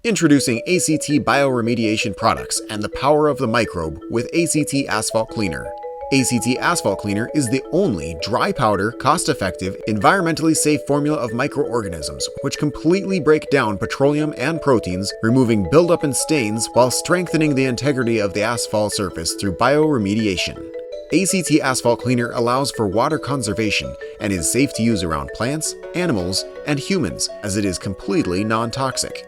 Introducing ACT bioremediation products and the power of the microbe with ACT Asphalt Cleaner. ACT Asphalt Cleaner is the only dry powder, cost-effective, environmentally safe formula of microorganisms which completely break down petroleum and proteins, removing buildup and stains while strengthening the integrity of the asphalt surface through bioremediation. ACT Asphalt Cleaner allows for water conservation and is safe to use around plants, animals, and humans as it is completely non-toxic.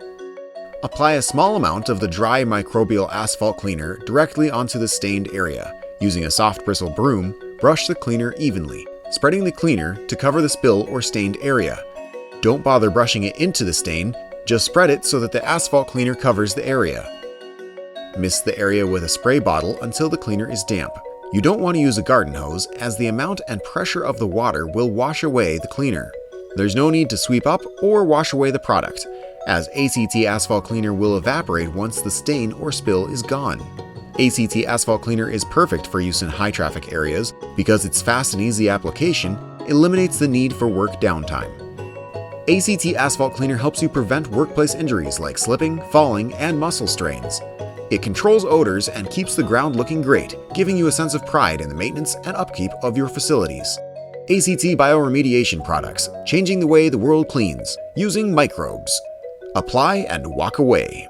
Apply a small amount of the dry microbial asphalt cleaner directly onto the stained area. Using a soft bristle broom, brush the cleaner evenly, spreading the cleaner to cover the spill or stained area. Don't bother brushing it into the stain, just spread it so that the asphalt cleaner covers the area. Mist the area with a spray bottle until the cleaner is damp. You don't want to use a garden hose, as the amount and pressure of the water will wash away the cleaner. There's no need to sweep up or wash away the product, as ACT Asphalt Cleaner will evaporate once the stain or spill is gone. ACT Asphalt Cleaner is perfect for use in high-traffic areas because its fast and easy application eliminates the need for work downtime. ACT Asphalt Cleaner helps you prevent workplace injuries like slipping, falling, and muscle strains. It controls odors and keeps the ground looking great, giving you a sense of pride in the maintenance and upkeep of your facilities. ACT bioremediation products, changing the way the world cleans, using microbes. Apply and walk away.